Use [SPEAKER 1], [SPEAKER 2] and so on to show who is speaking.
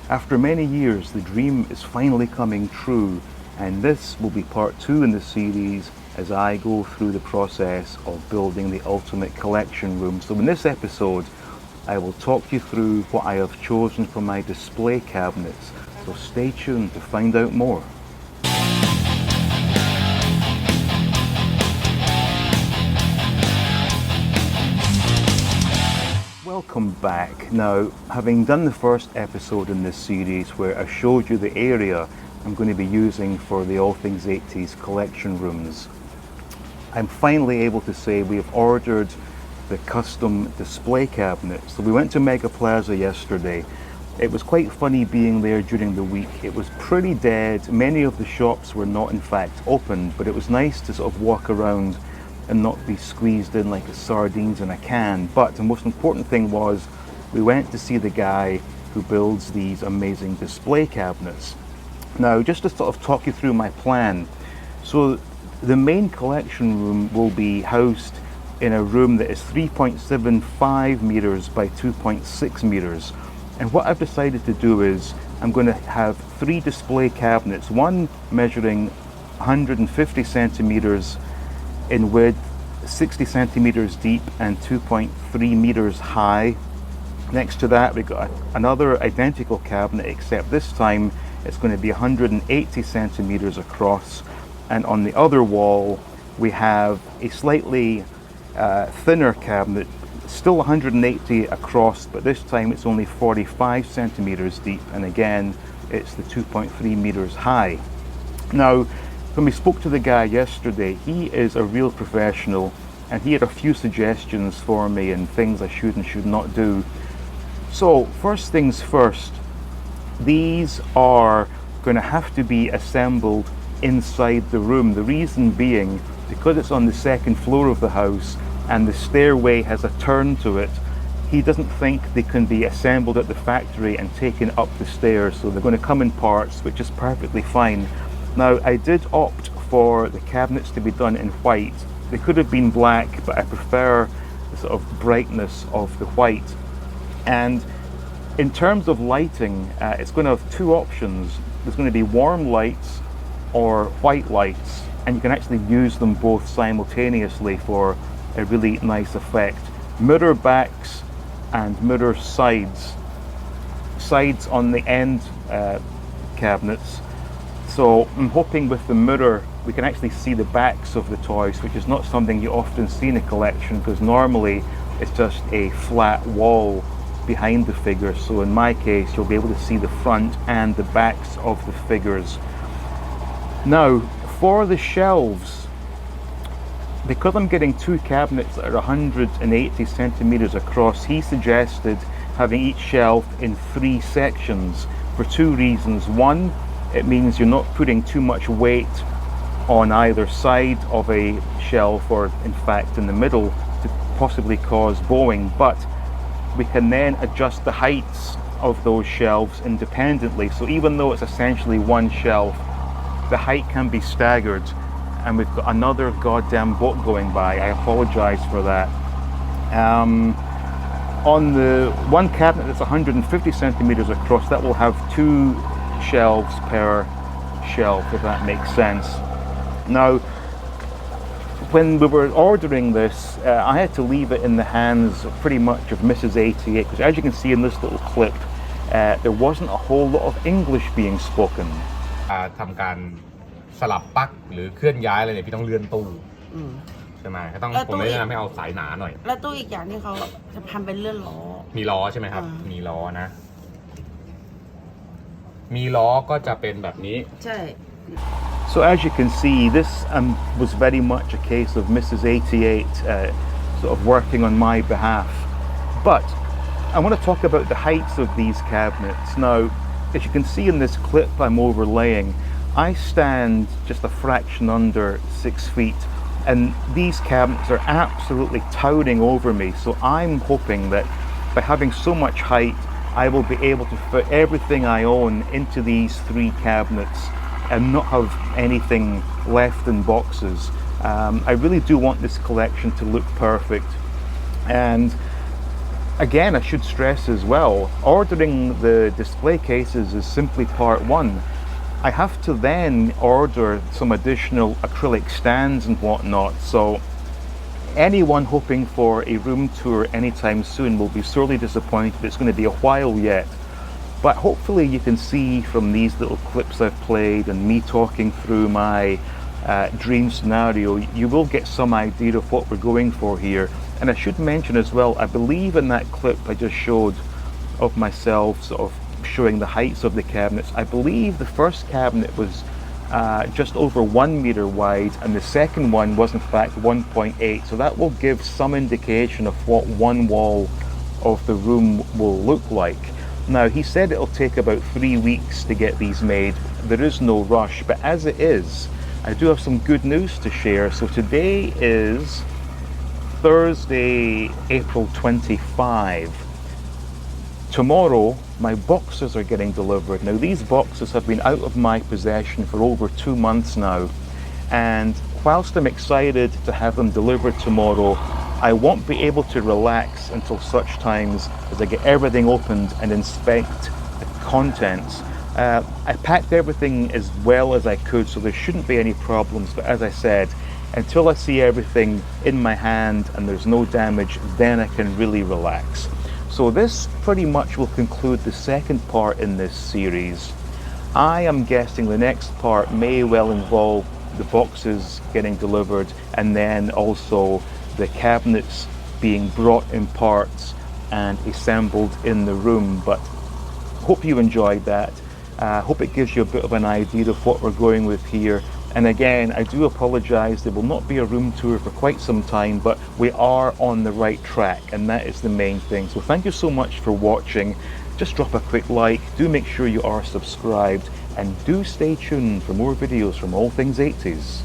[SPEAKER 1] After many years, the dream is finally coming true, and this will be part 2 in the series as I go through the process of building the ultimate collection room. So in this episode, I will talk you through what I have chosen for my display cabinets. So stay tuned to find out more. Welcome back. Now, having done the first episode in this series where I showed you the area I'm going to be using for the All Things 80s collection rooms, I'm finally able to say we have ordered the custom display cabinet. So we went to Mega Plaza yesterday. It was quite funny being there during the week. It was pretty dead. Many of the shops were not in fact open, but it was nice to sort of walk around and not be squeezed in like sardines in a can. But the most important thing was we went to see the guy who builds these amazing display cabinets. Now, just to sort of talk you through my plan. So the main collection room will be housed in a room that is 3.75 meters by 2.6 meters. And what I've decided to do is I'm going to have 3 display cabinets, one measuring 150 centimeters in width, 60 centimeters deep and 2.3 meters high. Next to that we've got another identical cabinet, except this time it's going to be 180 centimeters across, and on the other wall we have a slightly thinner cabinet, still 180 across, but this time it's only 45 centimeters deep, and again it's the 2.3 meters high. Now, when we spoke to the guy yesterday, he is a real professional and he had a few suggestions for me and things I should and should not do. So first things first, these are going to have to be assembled inside the room. The reason being, because it's on the second floor of the house and the stairway has a turn to it, he doesn't think they can be assembled at the factory and taken up the stairs, so they're going to come in parts, which is perfectly fine. Now, I did opt for the cabinets to be done in white. They could have been black, but I prefer the sort of brightness of the white. And in terms of lighting, it's going to have 2 options. There's going to be warm lights or white lights, and you can actually use them both simultaneously for a really nice effect. Mirror backs and mirror sides. Sides on the end cabinets. So I'm hoping with the mirror we can actually see the backs of the toys, which is not something you often see in a collection, because normally it's just a flat wall behind the figures. So in my case, you'll be able to see the front and the backs of the figures. Now, for the shelves, because I'm getting 2 cabinets that are 180 centimeters across, he suggested having each shelf in 3 sections for 2 reasons. One, it means you're not putting too much weight on either side of a shelf, or in fact in the middle, to possibly cause bowing, but we can then adjust the heights of those shelves independently. So even though it's essentially one shelf, the height can be staggered. And we've got another goddamn boat going by, I apologize for that. On the one cabinet that's 150 centimeters across, that will have 2 shelves per shelf, if that makes sense. Now, when we were ordering this, I had to leave it in the hands pretty much of Mrs. 88, because as you can see in this little clip, there wasn't a whole lot of English being spoken.
[SPEAKER 2] ทำการสลับปลั๊กหรือเคลื่อนย้ายอะไรเนี่ยพี่ต้องเลื่อนตู้ใช่ไหมก็ต้องผมเลยแนะนำให้เอาสายหนาหน่อย
[SPEAKER 3] แล้วตู้อีกอย่างที่เขาจะทำเป็นเลื่อนล้อ
[SPEAKER 2] มีล้อใช่ไหมครับมีล้อนะมีล้อก็จะเป็นแบบนี้
[SPEAKER 3] ใช่
[SPEAKER 1] So as you can see, this was very much a case of Mrs. 88 sort of working on my behalf. But I want to talk about the heights of these cabinets. Now, as you can see in this clip I'm overlaying, I stand just a fraction under 6 feet, and these cabinets are absolutely towering over me. So I'm hoping that by having so much height, I will be able to fit everything I own into these 3 cabinets and not have anything left in boxes. I really do want this collection to look perfect, and Again, I should stress as well, ordering the display cases is simply part one. I have to then order some additional acrylic stands and whatnot, so anyone hoping for a room tour anytime soon will be sorely disappointed. It's going to be a while yet. But hopefully you can see from these little clips I've played and me talking through my dream scenario, you will get some idea of what we're going for here. And I should mention as well, I believe in that clip I just showed of myself sort of showing the heights of the cabinets, I believe the first cabinet was just over 1 meter wide and the second one was in fact 1.8, so that will give some indication of what one wall of the room will look like. Now, he said it'll take about 3 weeks to get these made. There is no rush, but as it is, I do have some good news to share. So today is Thursday, April 25. Tomorrow, my boxes are getting delivered. Now, these boxes have been out of my possession for over 2 months now, and whilst I'm excited to have them delivered tomorrow, I won't be able to relax until such times as I get everything opened and inspect the contents. I packed everything as well as I could, so there shouldn't be any problems, but as I said, until I see everything in my hand and there's no damage, then I can really relax. So this pretty much will conclude the second part in this series. I am guessing the next part may well involve the boxes getting delivered and then also the cabinets being brought in parts and assembled in the room. But hope you enjoyed that. Hope it gives you a bit of an idea of what we're going with here. And again, I do apologize, there will not be a room tour for quite some time, but we are on the right track, and that is the main thing. So thank you so much for watching. Just drop a quick like, do make sure you are subscribed, and do stay tuned for more videos from All Things 80s.